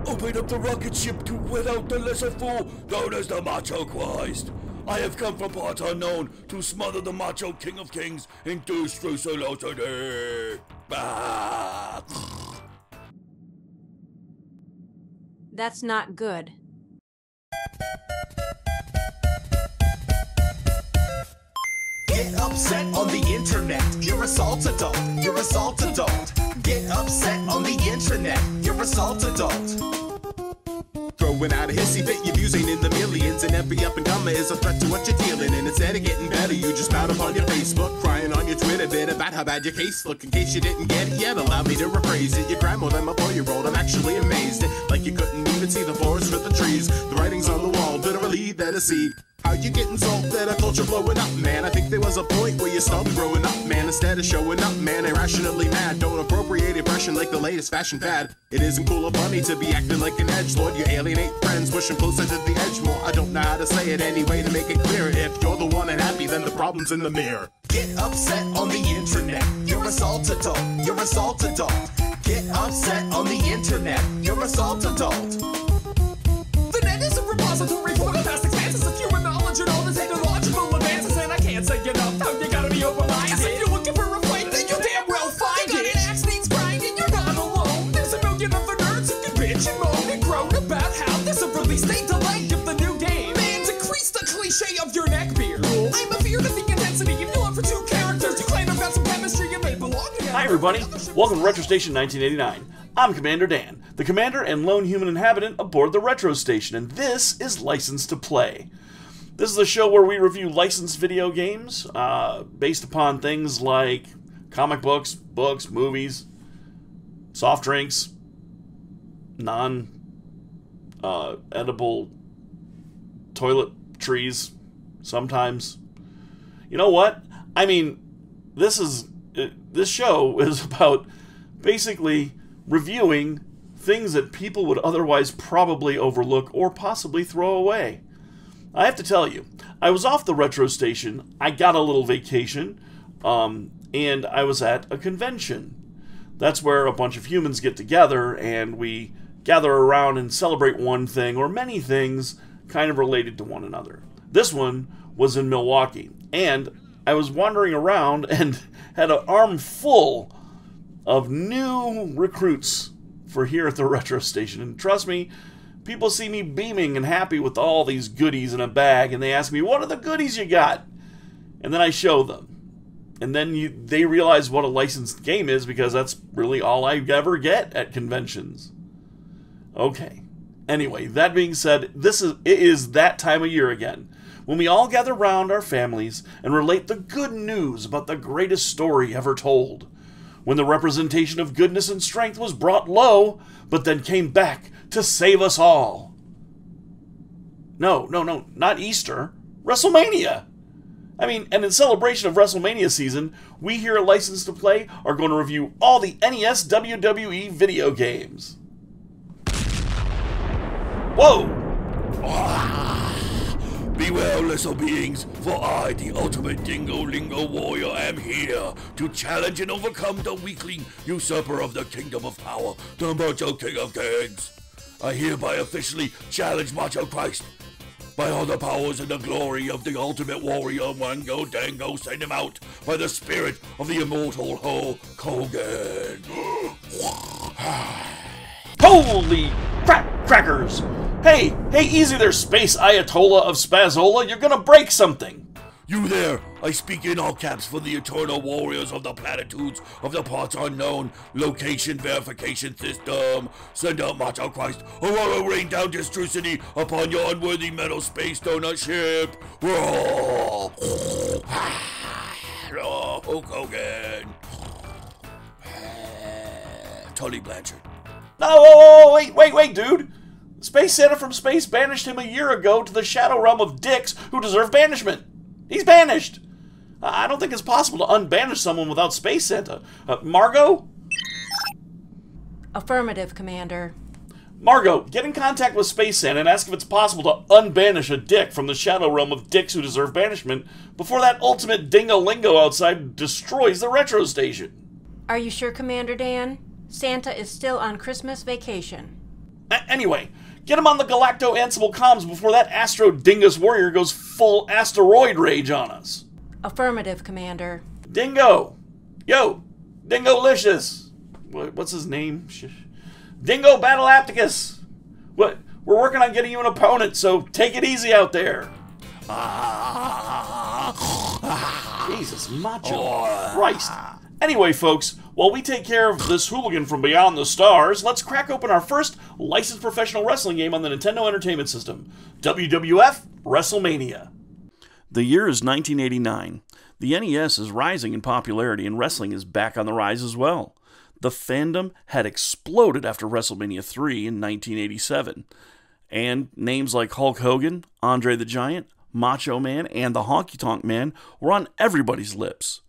Open up the rocket ship to win out the lesser fool known as the Macho Christ. I have come from parts unknown to smother the Macho King of Kings in destrucilosity. Bah! That's not good. Get upset on the internet, you're a salt adult, you're a salt adult. Get upset on the internet, you're a salt adult. Throwing out a hissy fit, your views ain't in the millions, and every up and comer is a threat to what you're dealing. And instead of getting better, you just spout up on your Facebook, crying on your Twitter bit about how bad your case look. In case you didn't get it yet, allow me to rephrase it. Your grandma than my 4-year-old, I'm actually amazed. Like you couldn't even see the forest for the trees. The writing's on the wall, literally there to see. How you getting salted at a culture blowing up, man? I think there was a point where you stopped growing up, man. Instead of showing up, man, irrationally mad. Don't appropriate impression like the latest fashion fad. It isn't cool or funny to be acting like an edgelord. You alienate friends, pushing closer to the edge more. I don't know how to say it anyway to make it clear. If you're the one unhappy, then the problem's in the mirror. Get upset on the internet, you're a salt adult, you're a salt adult. Get upset on the internet, you're a salt adult. The net is a repository for the vast expanses of human knowledge and all the technological advances, and I can't say enough how you gotta be open-minded. If you're looking for a fight, then you damn well find it. An axe needs grinding, you're not alone. There's a million other nerds who can bitch and moan and groan about how there's a release date delay of the new game. Man, decrease the cliche of your neckbeard. I'm afeared of the intensity of your love for two characters. You claim I've got some chemistry and they belong together. Hi everybody, welcome to Retro Station 1989. I'm Commander Dan, the commander and lone human inhabitant aboard the Retro Station, and this is License to Play. This is a show where we review licensed video games based upon things like comic books, movies, soft drinks, non-edible toiletries sometimes. You know what? I mean, this show is about basically reviewing things that people would otherwise probably overlook or possibly throw away. I have to tell you, I was off the Retro Station, I got a little vacation, and I was at a convention. That's where a bunch of humans get together and we gather around and celebrate one thing or many things kind of related to one another. This one was in Milwaukee, and I was wandering around and had an arm full of new recruits for here at the Retro Station. And trust me, people see me beaming and happy with all these goodies in a bag, and they ask me, what are the goodies you got? And then I show them. And then they realize what a licensed game is, because that's really all I ever get at conventions. Okay. Anyway, that being said, it is that time of year again, when we all gather round our families and relate the good news about the greatest story ever told. When the representation of goodness and strength was brought low, but then came back to save us all. No, not Easter. WrestleMania! I mean, and in celebration of WrestleMania season, we here at License to Play are going to review all the NES WWE video games. Whoa! Beware, lesser beings, for I, the ultimate Dingo-Lingo warrior, am here to challenge and overcome the weakling usurper of the kingdom of power, the Macho King of Kings. I hereby officially challenge Macho Christ. By all the powers and the glory of the ultimate warrior, Wango Dango, send him out by the spirit of the immortal Hulk Hogan. Holy crackers! Hey, easy there, Space Ayatollah of Spazola, you're gonna break something! You there, I speak in all caps for the eternal warriors of the platitudes of the parts unknown location verification system. Send out Macho Christ, or I will rain down destrucity upon your unworthy metal space donut ship. Hulk Hogan. Tully Blanchard. No, wait, dude! Space Santa from space banished him a year ago to the shadow realm of dicks who deserve banishment. He's banished. I don't think it's possible to unbanish someone without Space Santa. Margot? Affirmative, Commander. Margot, get in contact with Space Santa and ask if it's possible to unbanish a dick from the shadow realm of dicks who deserve banishment before that ultimate dingo-lingo outside destroys the Retro Station. Are you sure, Commander Dan? Santa is still on Christmas vacation. Anyway, get him on the Galacto Ansible comms before that Astro Dingus Warrior goes full asteroid rage on us. Affirmative, Commander. Dingo! Yo! Dingo-licious! What's his name? Dingo Battle-Apticus! What? We're working on getting you an opponent, so take it easy out there. Jesus, macho Christ. Anyway, folks, while we take care of this hooligan from beyond the stars, let's crack open our first licensed professional wrestling game on the Nintendo Entertainment System, WWF Wrestlemania. The year is 1989. The NES is rising in popularity, and wrestling is back on the rise as well. The fandom had exploded after WrestleMania 3 in 1987, and names like Hulk Hogan, Andre the Giant, Macho Man, and the Honky Tonk Man were on everybody's lips.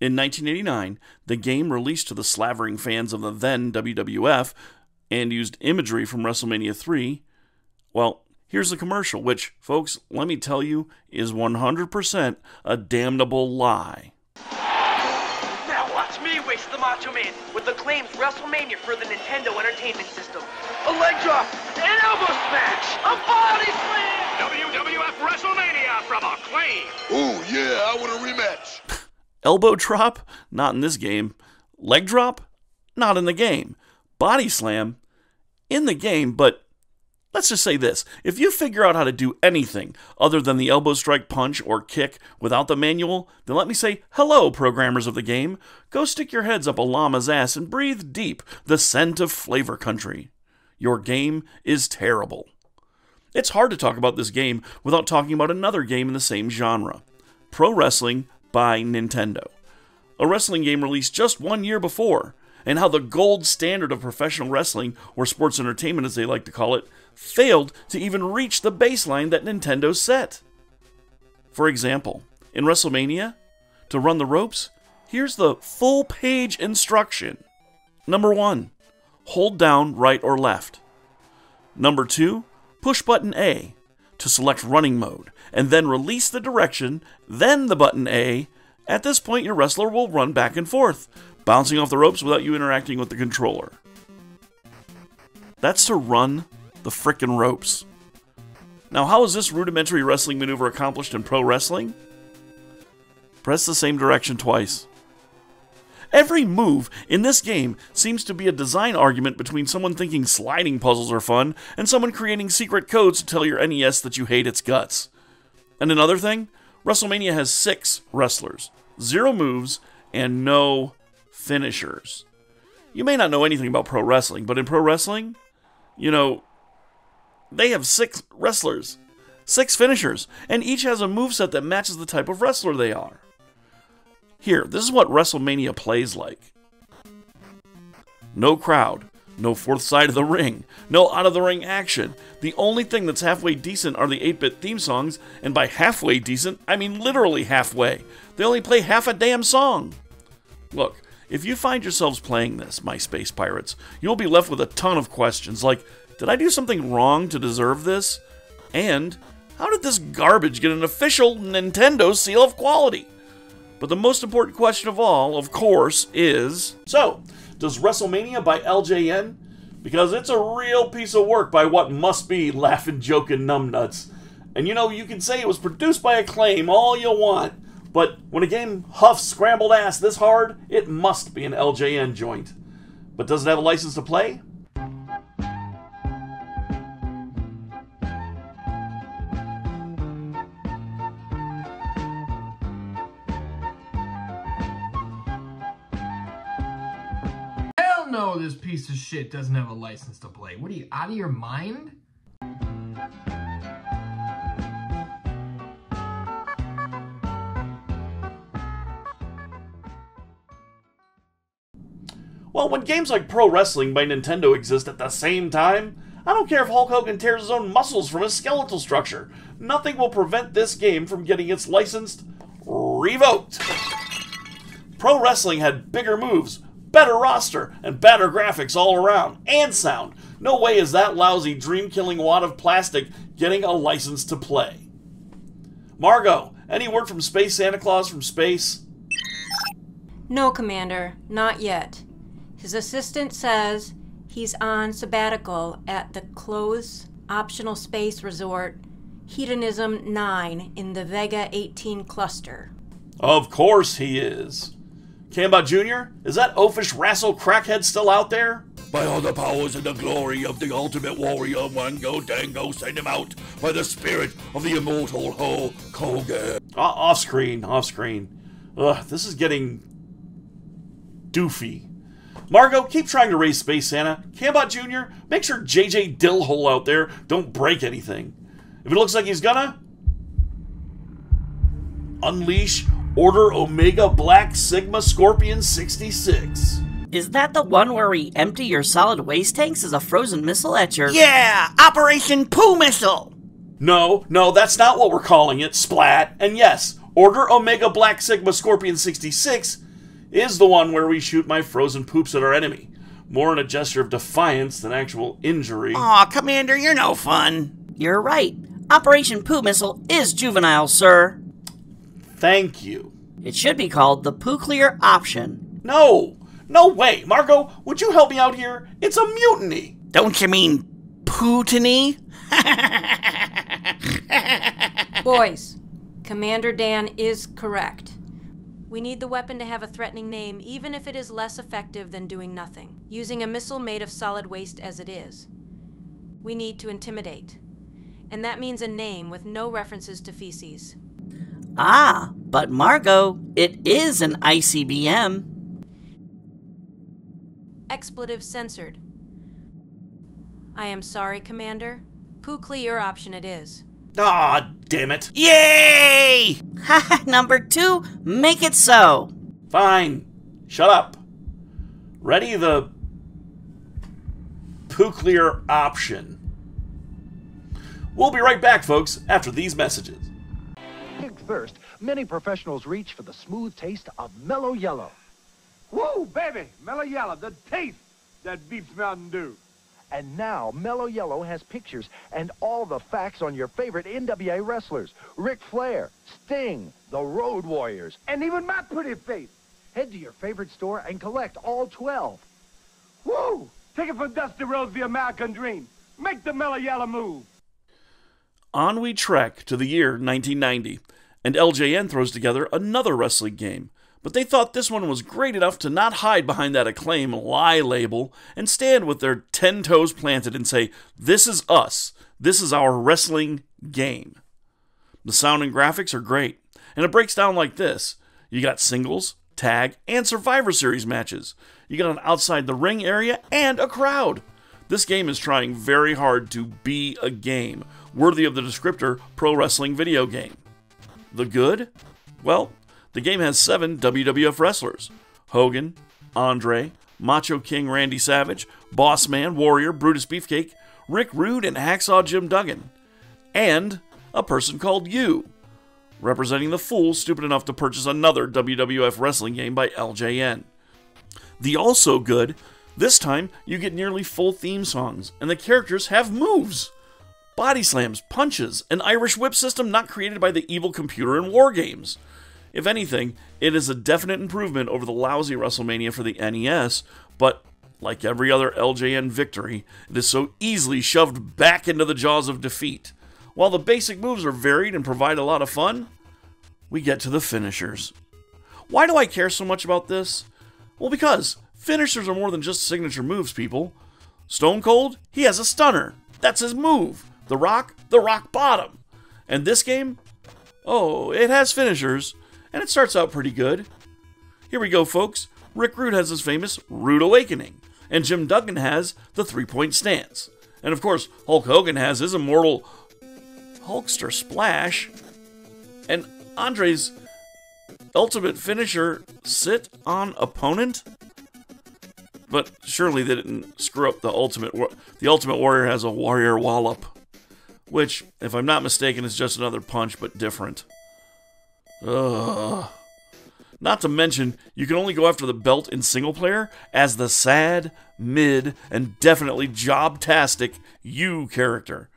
In 1989, the game released to the slavering fans of the then WWF and used imagery from WrestleMania 3. Well, here's the commercial, which, folks, let me tell you, is 100% a damnable lie. Now watch me waste the Macho Man with Acclaim's WrestleMania for the Nintendo Entertainment System. A leg drop, an elbow smash, a body slam! WWF Wrestlemania from Acclaim! Ooh, yeah, I want a rematch. Elbow drop? Not in this game. Leg drop? Not in the game. Body slam? In the game, but let's just say this. If you figure out how to do anything other than the elbow strike, punch, or kick without the manual, then let me say, hello, programmers of the game. Go stick your heads up a llama's ass and breathe deep the scent of Flavor Country. Your game is terrible. It's hard to talk about this game without talking about another game in the same genre. Pro Wrestling by Nintendo. A wrestling game released just 1 year before, and how the gold standard of professional wrestling, or sports entertainment as they like to call it, failed to even reach the baseline that Nintendo set. For example, in WrestleMania, to run the ropes, here's the full-page instruction. Number 1, hold down right or left. Number 2, push button A to select running mode, and then release the direction, then the button A. At this point, your wrestler will run back and forth, bouncing off the ropes without you interacting with the controller. That's to run the frickin' ropes. Now, how is this rudimentary wrestling maneuver accomplished in pro wrestling? Press the same direction twice. Every move in this game seems to be a design argument between someone thinking sliding puzzles are fun and someone creating secret codes to tell your NES that you hate its guts. And another thing, WrestleMania has 6 wrestlers, 0 moves, and no finishers. You may not know anything about pro wrestling, but in pro wrestling, they have 6 wrestlers, 6 finishers, and each has a moveset that matches the type of wrestler they are. Here, this is what WrestleMania plays like. No crowd, no fourth side of the ring, no out-of-the-ring action. The only thing that's halfway decent are the 8-bit theme songs, and by halfway decent, I mean literally halfway. They only play half a damn song. Look, if you find yourselves playing this, my space pirates, you'll be left with a ton of questions like, did I do something wrong to deserve this? And, how did this garbage get an official Nintendo seal of quality? But the most important question of all, of course, is... So, does WrestleMania by LJN? Because it's a real piece of work by what must be Laughin' Jokin' Numbnuts. And you can say it was produced by Acclaim all you want, but when a game huffs scrambled ass this hard, it must be an LJN joint. But does it have a license to play? No, this piece of shit doesn't have a license to play. What are you, out of your mind? Well, when games like Pro Wrestling by Nintendo exist at the same time, I don't care if Hulk Hogan tears his own muscles from his skeletal structure. Nothing will prevent this game from getting its license revoked. Pro Wrestling had bigger moves, better roster, and better graphics all around, and sound. No way is that lousy dream-killing wad of plastic getting a license to play. Margot, any word from Space Santa Claus from space? No, Commander, not yet. His assistant says He's on sabbatical at the Clothes Optional Space Resort Hedonism 9 in the Vega 18 cluster. Of course he is. Cambot Jr., is that oafish wrestle crackhead still out there? By all the powers and the glory of the ultimate warrior, Wango Dango, send him out by the spirit of the immortal Hulk Hogan. Off screen. Ugh, this is getting doofy. Margo, keep trying to raise Space Santa. Cambot Jr., make sure JJ Dillhole out there don't break anything. If it looks like he's gonna, unleash Order Omega Black Sigma Scorpion 66. Is that the one where we empty your solid waste tanks as a frozen missile at your... Yeah! Operation Poo Missile! No, that's not what we're calling it, Splat. And yes, Order Omega Black Sigma Scorpion 66 is the one where we shoot my frozen poops at our enemy. More in a gesture of defiance than actual injury. Aw, Commander, you're no fun. You're right. Operation Poo Missile is juvenile, sir. Thank you. It should be called the Poo Clear option. No way. Margo, would you help me out here? It's a mutiny. Don't you mean Pootiny? Boys, Commander Dan is correct. We need the weapon to have a threatening name, even if it is less effective than doing nothing. Using a missile made of solid waste as it is. We need to intimidate. And that means a name with no references to feces. Ah, but Margo, it is an ICBM. Expletive censored. I am sorry, Commander. Poo Clear option it is. Ah, damn it. Yay! Ha! Number 2, make it so. Fine. Shut up. Ready the Poo Clear option. We'll be right back, folks, after these messages. Pig thirst, many professionals reach for the smooth taste of Mellow Yellow. Woo, baby! Mellow Yellow, the taste that beats Mountain Dew. And now, Mellow Yellow has pictures and all the facts on your favorite NWA wrestlers. Ric Flair, Sting, the Road Warriors, And even my pretty face. head to your favorite store and collect all 12. Woo! Take it from Dusty Rhodes, the American Dream. Make the Mellow Yellow move. On we trek to the year 1990, and LJN throws together another wrestling game. But they thought this one was great enough to not hide behind that Acclaim lie label and stand with their 10 toes planted and say, this is us. This is our wrestling game. The sound and graphics are great, and it breaks down like this. You got singles, tag, and Survivor Series matches. You got an outside the ring area and a crowd. This game is trying very hard to be a game, worthy of the descriptor pro wrestling video game. The good? Well, the game has 7 WWF wrestlers. Hogan, Andre, Macho King Randy Savage, Boss Man, Warrior, Brutus Beefcake, Rick Rude, and Hacksaw Jim Duggan. And a person called You, representing the fool stupid enough to purchase another WWF wrestling game by LJN. The also good, this time you get nearly full theme songs, and the characters have moves. Body slams, punches, an Irish whip system not created by the evil computer in war games. If anything, it is a definite improvement over the lousy WrestleMania for the NES, but like every other LJN victory, it is so easily shoved back into the jaws of defeat. While the basic moves are varied and provide a lot of fun, we get to the finishers. Why do I care so much about this? Well, because finishers are more than just signature moves, people. Stone Cold, he has a stunner. That's his move. The Rock bottom. And this game, oh, it has finishers, and it starts out pretty good. Here we go, folks. Rick Rude has his famous Rude Awakening, and Jim Duggan has the 3-point stance. And of course, Hulk Hogan has his immortal Hulkster Splash, and Andre's ultimate finisher, Sit on Opponent. But surely they didn't screw up the Ultimate Warrior has a Warrior Wallop, which, if I'm not mistaken, is just another punch, but different. Ugh. Not to mention, you can only go after the belt in single player as the sad, mid, and definitely job-tastic You character.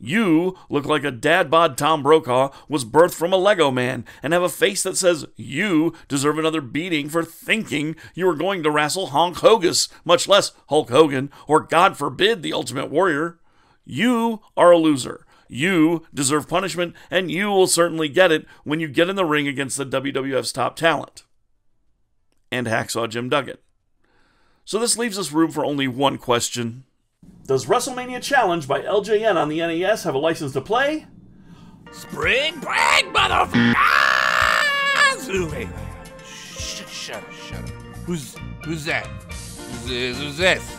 You look like a dad bod Tom Brokaw was birthed from a Lego man and have a face that says you deserve another beating for thinking you were going to wrestle Honk Hogus, much less Hulk Hogan, or God forbid the Ultimate Warrior. You are a loser. You deserve punishment, and you will certainly get it when you get in the ring against the WWF's top talent. And Hacksaw Jim Duggan. So this leaves us room for only one question. Does WrestleMania Challenge by LJN on the NES have a license to play? Spring break, motherfucker! Wait. Shut up. Who's that? Who's this?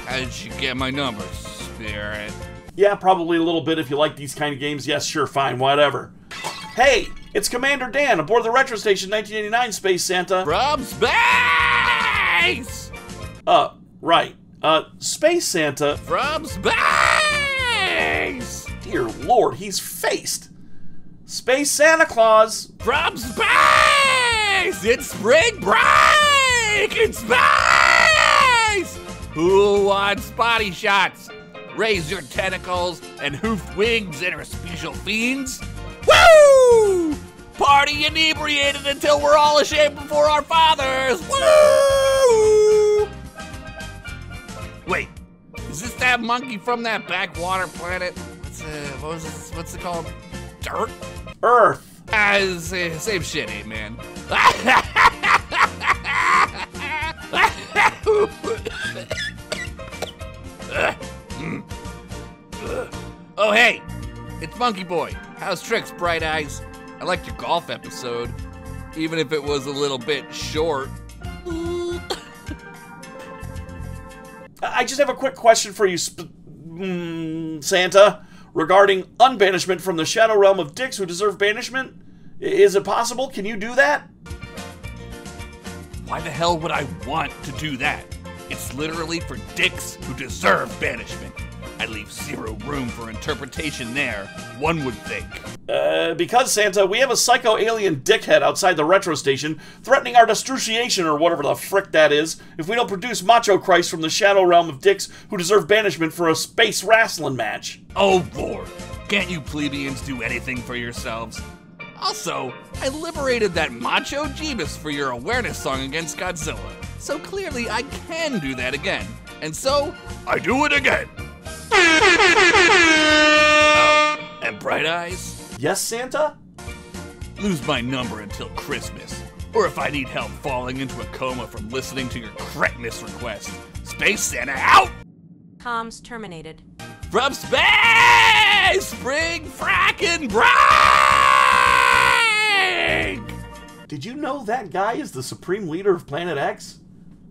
How did you get my number, Spirit? Yeah, probably a little bit if you like these kind of games. Yes, sure, fine, whatever. Hey, it's Commander Dan aboard the Retro Station 1989 Space Santa. From space! Right. Space Santa. From space! Dear Lord, he's faced. Space Santa Claus. From space! It's spring break in space! Who wants body shots? Raise your tentacles and hoofed wings, interspecial fiends. Woo! Party inebriated until we're all ashamed before our fathers. Woo! Wait, is this that monkey from that backwater planet? What's it called? Dirt? Earth. Same shit, eh, man? Oh, hey, it's Monkey Boy. How's tricks, Bright Eyes? I liked your golf episode, even if it was a little bit short. I just have a quick question for you, Santa, regarding unbanishment from the Shadow Realm of dicks who deserve banishment. Is it possible? Can you do that? Why the hell would I want to do that? It's literally for dicks who deserve banishment. I leave zero room for interpretation there, one would think. Because, Santa, we have a psycho-alien dickhead outside the Retro Station threatening our destruction or whatever the frick that is if we don't produce Macho Christ from the Shadow Realm of dicks who deserve banishment for a space wrestling match. Oh, Lord. Can't you plebeians do anything for yourselves? Also, I liberated that Macho Jeebus for your awareness song against Godzilla, so clearly I can do that again. And so, I do it again. Oh, and Bright Eyes? Yes, Santa? Lose my number until Christmas. Or if I need help falling into a coma from listening to your cretinous request. Space Santa out! Comms terminated. From space! Spring frackin' break! Did you know that guy is the supreme leader of Planet X?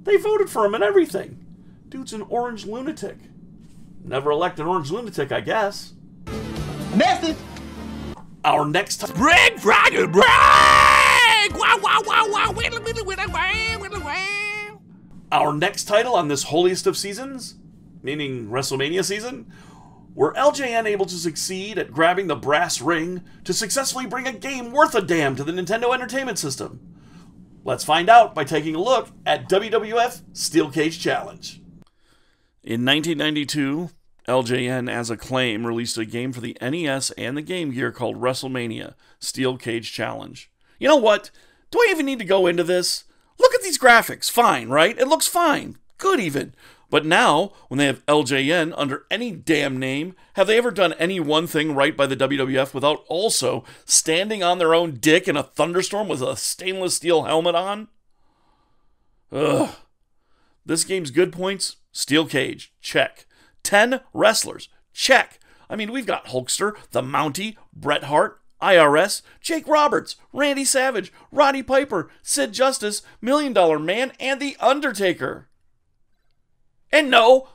They voted for him and everything. Dude's an orange lunatic. Never elect an orange lunatic, I guess. Message! Our next time. Spring frackin' break! Our next title on this holiest of seasons, meaning WrestleMania season, were LJN able to succeed at grabbing the brass ring to successfully bring a game worth a damn to the Nintendo Entertainment System? Let's find out by taking a look at WWF Steel Cage Challenge. In 1992, LJN as Acclaim released a game for the NES and the Game Gear called WrestleMania Steel Cage Challenge. You know what? Do I even need to go into this? Look at these graphics. Fine, right? It looks fine. Good even. But now, when they have LJN under any damn name, have they ever done any one thing right by the WWF without also standing on their own dick in a thunderstorm with a stainless steel helmet on? Ugh. This game's good points: Steel Cage, check. 10 wrestlers, check. I mean, we've got Hulkster, the Mountie, Bret Hart, IRS, Jake Roberts, Randy Savage, Roddy Piper, Sid Justice, $1 Million Man, and The Undertaker. And no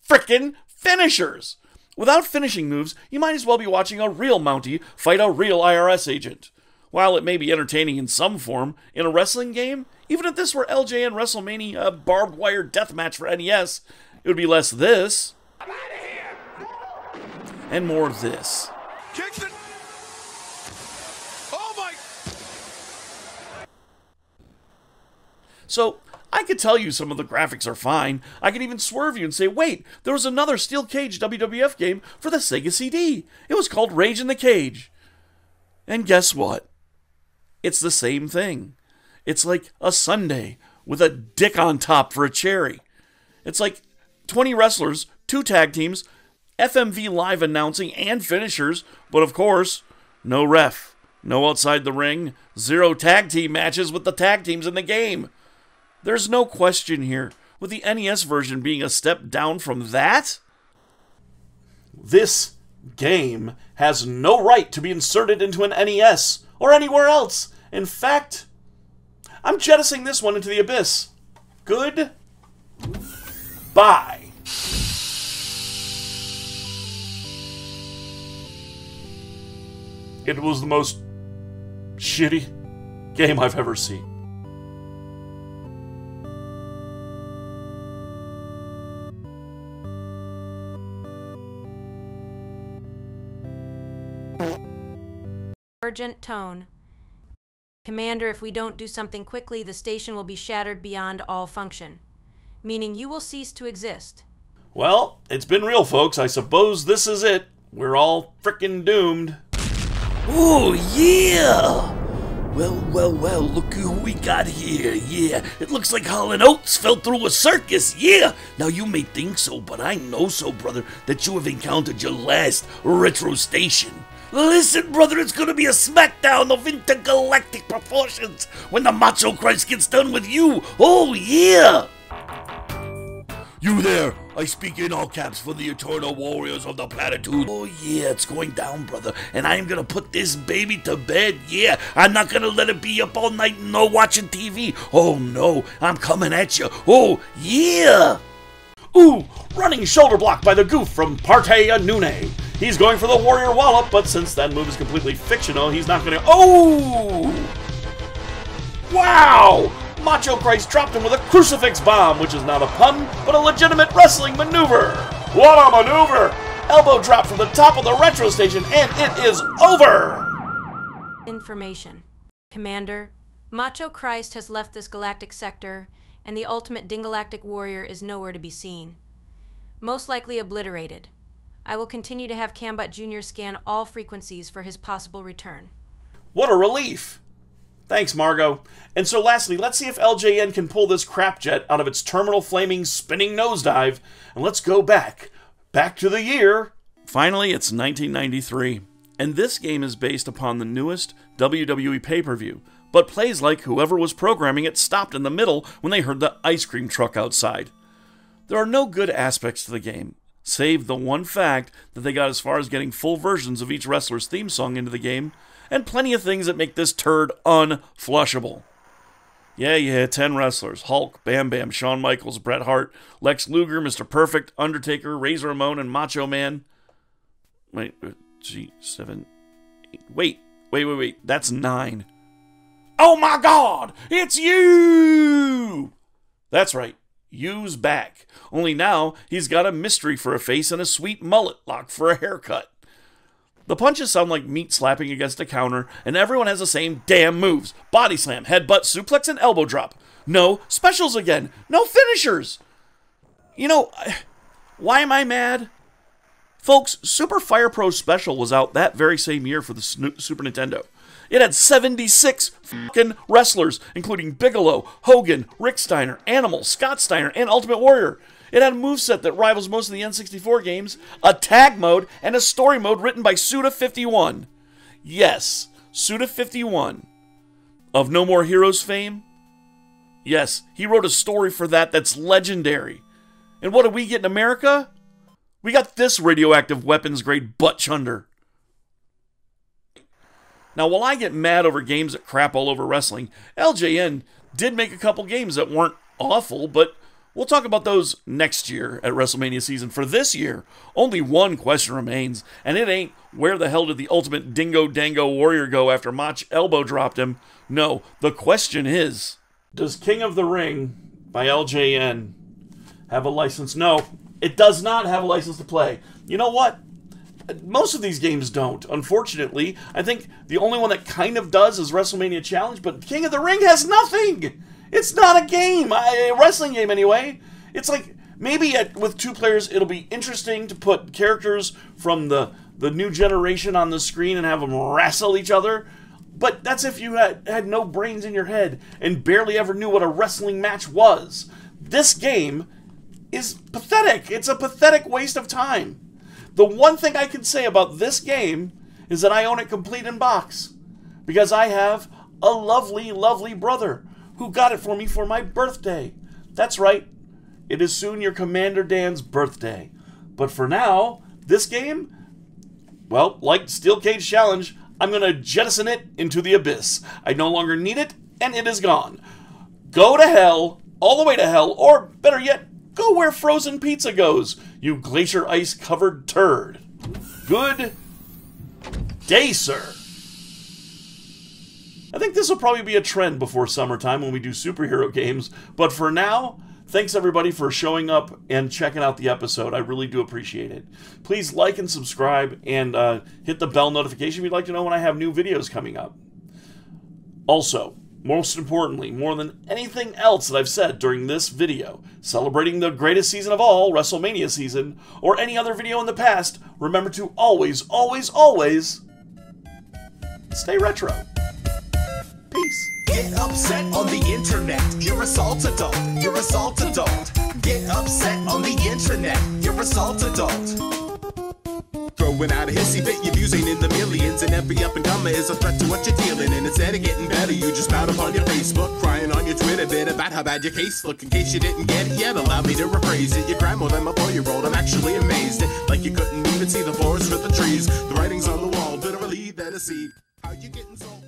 frickin' finishers. Without finishing moves, you might as well be watching a real Mountie fight a real IRS agent. While it may be entertaining in some form, in a wrestling game, even if this were LJN WrestleMania barbed wire deathmatch for NES, it would be less this, and more this. Kicks it! Oh my! So, I could tell you some of the graphics are fine. I could even swerve you and say, wait, there was another steel cage WWF game for the Sega CD. It was called Rage in the Cage. And guess what? It's the same thing. It's like a sundae with a dick on top for a cherry. It's like 20 wrestlers, 2 tag teams, FMV live announcing and finishers, but of course, no ref, no outside the ring, 0 tag team matches with the tag teams in the game. There's no question here, with the NES version being a step down from that. This game has no right to be inserted into an NES or anywhere else. In fact, I'm jettisoning this one into the abyss. Good. Bye. It was the most shitty game I've ever seen. Urgent tone. Commander, if we don't do something quickly, the station will be shattered beyond all function. Meaning you will cease to exist. Well, it's been real, folks. I suppose this is it. We're all frickin' doomed. Oh, yeah! Well, look who we got here, yeah. It looks like Hall & Oates fell through a circus, yeah. Now, you may think so, but I know so, brother, that you have encountered your last retro station. Listen, brother, it's gonna be a smackdown of intergalactic proportions when the Macho Christ gets done with you. Oh, yeah! You there, I speak in all caps for the eternal warriors of the platitude. Oh yeah, it's going down, brother, and I am gonna put this baby to bed, yeah. I'm not gonna let it be up all night and no watching TV. Oh no, I'm coming at you. Oh yeah! Ooh, running shoulder block by the goof from Parte Anune. He's going for the warrior wallop, but since that move is completely fictional, he's not gonna... Oh! Wow! Macho Christ dropped him with a crucifix bomb, which is not a pun, but a legitimate wrestling maneuver. What a maneuver! Elbow drop from the top of the retro station, and it is over! Information. Commander, Macho Christ has left this galactic sector, and the ultimate Dingalactic warrior is nowhere to be seen. Most likely obliterated. I will continue to have Cambot Jr. scan all frequencies for his possible return. What a relief! Thanks, Margo. And so lastly, let's see if LJN can pull this crap jet out of its terminal flaming spinning nosedive, and let's go back to the year. Finally, it's 1993, and this game is based upon the newest WWE pay-per-view, but plays like whoever was programming it stopped in the middle when they heard the ice cream truck outside. There are no good aspects to the game, save the one fact that they got as far as getting full versions of each wrestler's theme song into the game, and plenty of things that make this turd unflushable. Yeah, 10 wrestlers. Hulk, Bam Bam, Shawn Michaels, Bret Hart, Lex Luger, Mr. Perfect, Undertaker, Razor Ramon, and Macho Man. Wait, 7, 8. Wait. That's 9. Oh my God! It's you! That's right. Yu's back. Only now, he's got a mystery for a face and a sweet mullet lock for a haircut. The punches sound like meat slapping against a counter, and everyone has the same damn moves. Body slam, headbutt, suplex, and elbow drop. No specials again. No finishers. You know, why am I mad? Folks, Super Fire Pro Special was out that very same year for the Super Nintendo. It had 76 fucking wrestlers, including Bigelow, Hogan, Rick Steiner, Animal, Scott Steiner, and Ultimate Warrior. It had a moveset that rivals most of the N64 games, a tag mode, and a story mode written by Suda51. Yes, Suda51. Of No More Heroes fame? Yes, he wrote a story for that that's legendary. And what do we get in America? We got this radioactive weapons-grade butt chunder. Now, while I get mad over games that crap all over wrestling, LJN did make a couple games that weren't awful, but we'll talk about those next year at WrestleMania season. For this year, only one question remains, and it ain't where the hell did the ultimate Dingo Dango Warrior go after Mach elbow dropped him. No, the question is, does King of the Ring by LJN have a license? No, it does not have a license to play. You know what? Most of these games don't, unfortunately. I think the only one that kind of does is WrestleMania Challenge, but King of the Ring has nothing! It's not a game, a wrestling game anyway. It's like, maybe with 2 players, it'll be interesting to put characters from the new generation on the screen and have them wrestle each other. But that's if you had no brains in your head and barely ever knew what a wrestling match was. This game is pathetic. It's a pathetic waste of time. The one thing I can say about this game is that I own it complete in box, because I have a lovely, lovely brother who got it for me for my birthday. That's right. It is soon your Commander Dan's birthday. But for now, this game, well, like Steel Cage Challenge, I'm going to jettison it into the abyss. I no longer need it, and it is gone. Go to hell, all the way to hell, or better yet, go where frozen pizza goes, you glacier ice covered turd. Good day, sir. I think this will probably be a trend before summertime when we do superhero games, but for now, thanks everybody for showing up and checking out the episode. I really do appreciate it. Please like and subscribe and hit the bell notification if you'd like to know when I have new videos coming up. Also, most importantly, more than anything else that I've said during this video, celebrating the greatest season of all, WrestleMania season, or any other video in the past, remember to always, always, always stay retro. Peace. Get upset on the internet. You're a salt adult. You're a salt adult. Get upset on the internet. You're a salt adult. Throwing out a hissy fit, your views ain't in the millions, and every up and comer is a threat to what you're dealing. And instead of getting better, you just spout up on your Facebook, crying on your Twitter bit about how bad your case look. In case you didn't get it yet, allow me to rephrase it. You're cry more than my 4-year-old. I'm actually amazed, like you couldn't even see the forest for the trees. The writing's on the wall, bitterly than a seed. How you getting salted?